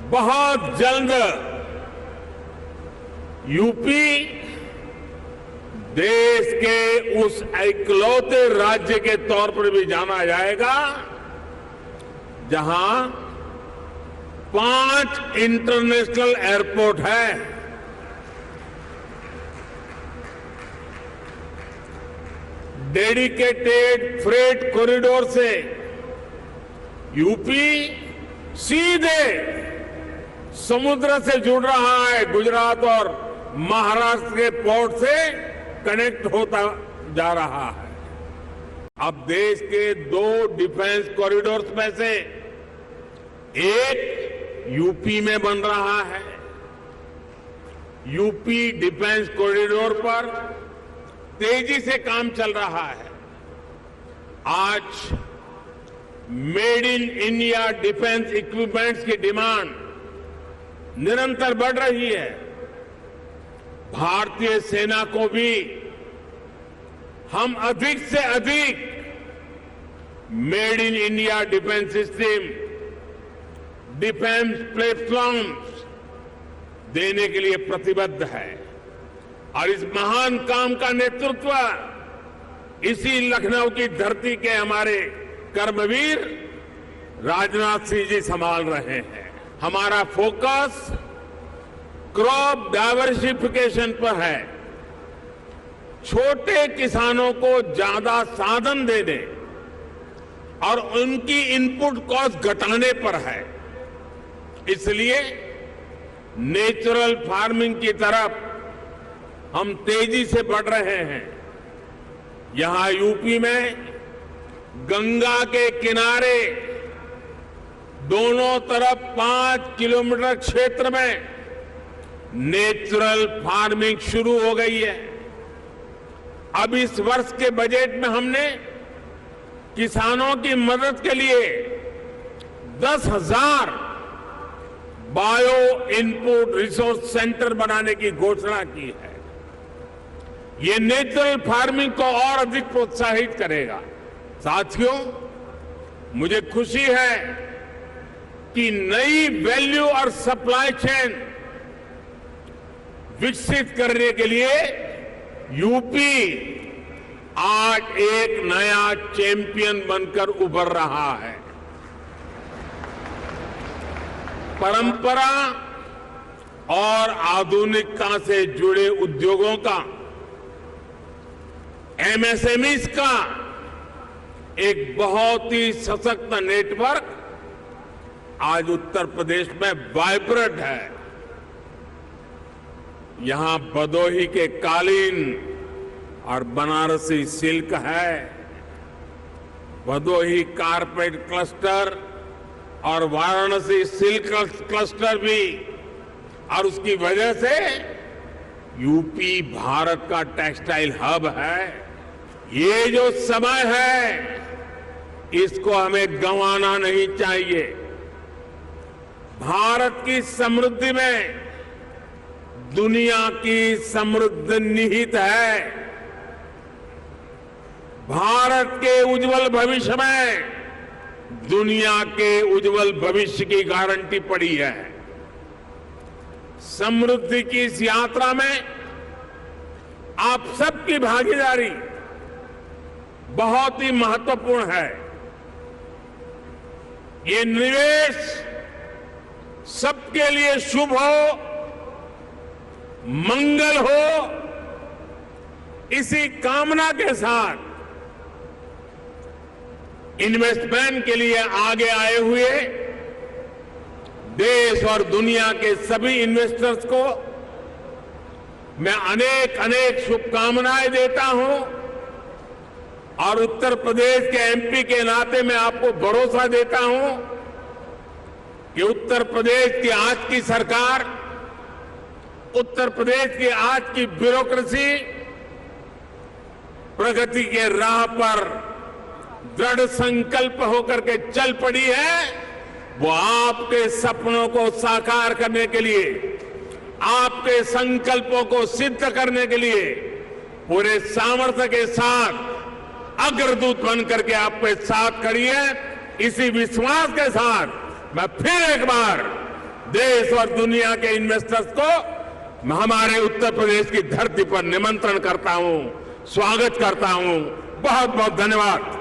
बहुत जल्द यूपी देश के उस इकलौते राज्य के तौर पर भी जाना जाएगा जहां 5 इंटरनेशनल एयरपोर्ट है। डेडिकेटेड फ्रेट कॉरिडोर से यूपी सीधे समुद्र से जुड़ रहा है, गुजरात और महाराष्ट्र के पोर्ट से कनेक्ट होता जा रहा है। अब देश के 2 डिफेंस कॉरिडोर्स में से एक यूपी में बन रहा है। यूपी डिफेंस कॉरिडोर पर तेजी से काम चल रहा है। आज made in India defence equipments की डिमांड निरंतर बढ़ रही है। भारतीय सेना को भी हम अधिक से अधिक made in India defence system, defence platforms देने के लिए प्रतिबद्ध है और इस महान काम का नेतृत्व इसी लखनऊ की धरती के हमारे कर्मवीर राजनाथ सिंह जी संभाल रहे हैं। हमारा फोकस क्रॉप डाइवर्सिफिकेशन पर है। छोटे किसानों को ज्यादा साधन देने और उनकी इनपुट कॉस्ट घटाने पर है। इसलिए नेचुरल फार्मिंग की तरफ हम तेजी से बढ़ रहे हैं। यहां यूपी में गंगा के किनारे दोनों तरफ 5 किलोमीटर क्षेत्र में नेचुरल फार्मिंग शुरू हो गई है। अब इस वर्ष के बजट में हमने किसानों की मदद के लिए 10,000 बायो इनपुट रिसोर्स सेंटर बनाने की घोषणा की है। ये नेचुरल फार्मिंग को और अधिक प्रोत्साहित करेगा। साथियों, मुझे खुशी है कि नई वैल्यू और सप्लाई चेन विकसित करने के लिए यूपी आज एक नया चैंपियन बनकर उभर रहा है। परंपरा और आधुनिकता से जुड़े उद्योगों का, एमएसएमईज का एक बहुत ही सशक्त नेटवर्क आज उत्तर प्रदेश में वाइब्रेंट है। यहां भदोही के कालीन और बनारसी सिल्क है, भदोही कारपेट क्लस्टर और वाराणसी सिल्क क्लस्टर भी, और उसकी वजह से यूपी भारत का टेक्सटाइल हब है। ये जो समय है इसको हमें गंवाना नहीं चाहिए। भारत की समृद्धि में दुनिया की समृद्धि निहित है। भारत के उज्जवल भविष्य में दुनिया के उज्जवल भविष्य की गारंटी पड़ी है। समृद्धि की इस यात्रा में आप सबकी भागीदारी बहुत ही महत्वपूर्ण है। ये निवेश सबके लिए शुभ हो, मंगल हो, इसी कामना के साथ इन्वेस्टमेंट के लिए आगे आए हुए देश और दुनिया के सभी इन्वेस्टर्स को मैं अनेक अनेक शुभकामनाएं देता हूं और उत्तर प्रदेश के एमपी के नाते मैं आपको भरोसा देता हूं कि उत्तर प्रदेश की आज की सरकार, उत्तर प्रदेश की आज की ब्यूरोक्रेसी प्रगति के राह पर दृढ़ संकल्प होकर के चल पड़ी है। वो आपके सपनों को साकार करने के लिए, आपके संकल्पों को सिद्ध करने के लिए पूरे सामर्थ्य के साथ अग्रदूत बन करके आपके साथ खड़ी है। इसी विश्वास के साथ मैं फिर एक बार देश और दुनिया के इन्वेस्टर्स को मैं हमारे उत्तर प्रदेश की धरती पर निमंत्रण करता हूं, स्वागत करता हूं। बहुत बहुत धन्यवाद।